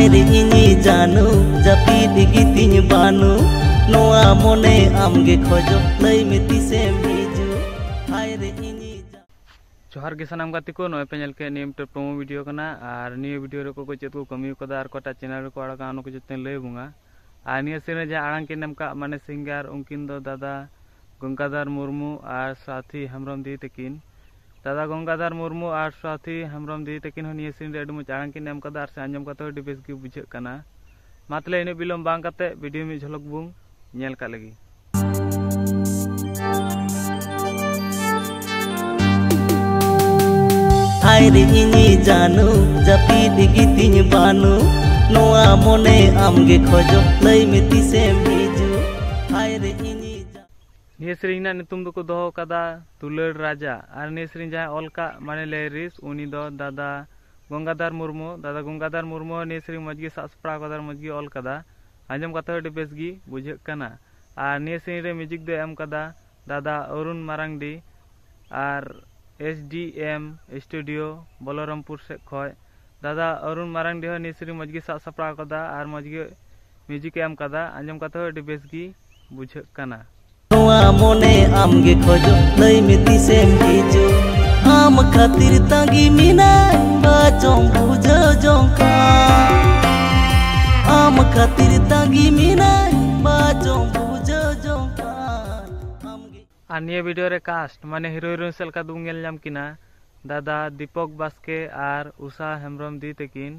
हाय रे इनी जानू जापीद गितिन बानू नोआ मोने आमगे खोजो लई में तिसेम हिजू हाय रे इनी जोहार के सानाम गाती को नोए पेनल के नेम टे प्रोमो वीडियो कना और निये वीडियो रे को चेत को कमी कदा और कोटा चैनल को आड़ा कानो को जते लय बुंगा आ निये सेने जा आड़ांग के नाम का माने सिंगर उनकिन दो दादा गंगाधर मुर्मू और साथी हेम्ब्रम दी तकिन दादा गंगाधर मुर्मू और साथी हेम्ब्रम दी तकिन हो निये सेने रे मुच आड़ांग के नाम कदा और से आंजम कतो अडी बेस गे बुझे कना मातले इने बिलम बांग कते वीडियो में झलक बुंग नेल का लगी हाय रे इनी जानू जापीद गितिन बानू नोआ मोने आमगे खोजो लई में तिसेम हिजू हाय रे इनी निये सेरिंग ना नितुम दो को दोहो कदा दुलड़ राजा और निये सेरिंग जहां ओलका माने लेरिस उनी दो दादा गंगाधर मुर्मू निये सेरिंग मजगी सासपड़ा कदा मजगी ओल कदा आंजम कथा अडी बेस गी बुझे कना और निये सेरिंग रे म्यूजिक दो एम कदा दादा अरुण मारांगडी और SDM स्टूडियो बलरामपुर से खय दादा अरुण मारांगडी हो निये सेरिंग मजगी सासपड़ा कदा और मजगी म्यूजिक एम कदा आंजम कथा अडी बेस गी बुझे कना नोआ मोने आमगे खोजो लई में तिसेम हिजू आम खातिर तांगी मिनाय बाजों बुझो जोंका आम खातिर तांगी मिनाय बाजों बुझो जोंका और निये वीडियो रे कास्ट माने हीरो हीरोइन सेल का दुंगेल नाम किना दादा दीपक बास्के और उषा हेम्ब्रम दी तकिन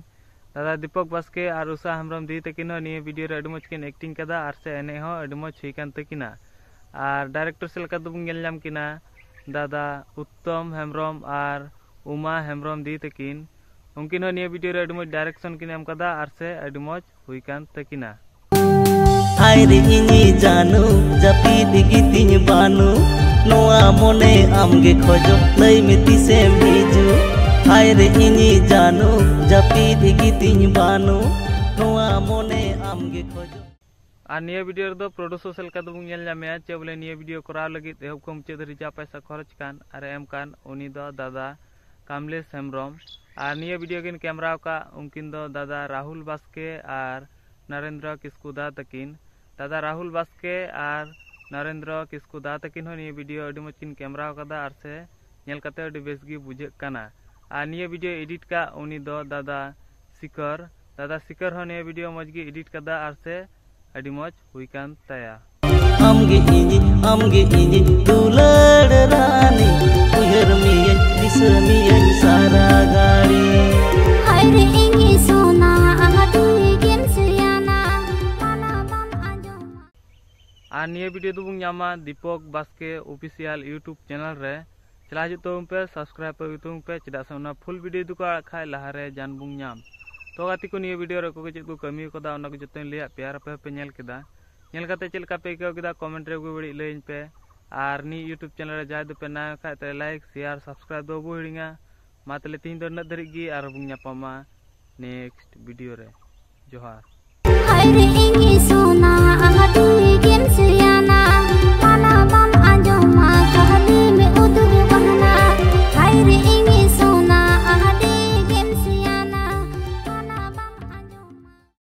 दादा दीपक बास्के और उषा हेम्ब्रम दी तकिन निये वीडियो रे अडी मज किन एक्टिंग कदा और से एने हो अडी मज हुई कान तकिना और डायरेक्टर सेल का दुंगेल नाम किना दादा उत्तम हेम्ब्रम और उमा हेम्ब्रम दी तकिन उनकिन हो निये वीडियो रे अडी मज डायरेक्शन किन एम कदा और से अडी मज हुई कान तकिना हाय रे इनी जानू जापीद गितिन बानू नोआ मोने आमगे खोजो लई में तिसेम हिजू हाय रे इनी जानू जापीद गितिन बानू नोआ मोने आमगे खोजो और निये वीडियो दो प्रोड्यूसर सेल का दुबुं नेल जामे चे बोले निये वीडियो कराव लगी एहब को मुचे धरी जा पैसा खर्च कान और एम कान उनी दो दादा कामलेश हेम्ब्रम और निये वीडियो किन कैमरा का उनकिन दो दादा राहुल बास्के और नरेंद्र किस्कू दा तकिन दादा राहुल बास्के और नरेंद्र किस्कू दा तकिन हो निये वीडियो अडी मज किन कैमरा कदा और से नेल कते अडी बेस गी बुझे कना और निये वीडियो एडिट का उनी दो दादा सिकर हो निये वीडियो मज गी एडिट कदा और से अडी मज हुई कान तया आमगे इनी दुलड़ रानी उहर मिये दिसमिये सारा गाड़ी हाय रे इनी सोना और निये वीडियो दुबुं ᱧᱟᱢᱟ दीपक बास्के ऑफिशियल यूट्यूब चैनल रे चला हिजुग तबुन पे सब्सक्राइब तबुन पे चेदा से उना फुल वीडियो दुको आड़ खाय लहा रे जान बुं ᱧᱟᱢ तो गाती को निये वीडियो रे को चेद को कमी कोदा उना को जते लिया प्यार पे नेल केदा नेल कते चेल का पे को केदा कमेंट रे को बड़ी लेइन पे और नी यूट्यूब चैनल रे जाय दो पे ना खाय ते लाइक शेयर सब्सक्राइब दो बो हिड़िंगा मातले तीन दो न धरी गी आर बुं ᱧᱟᱯᱟᱢᱟ नेक्स्ट वीडियो रे जोहार।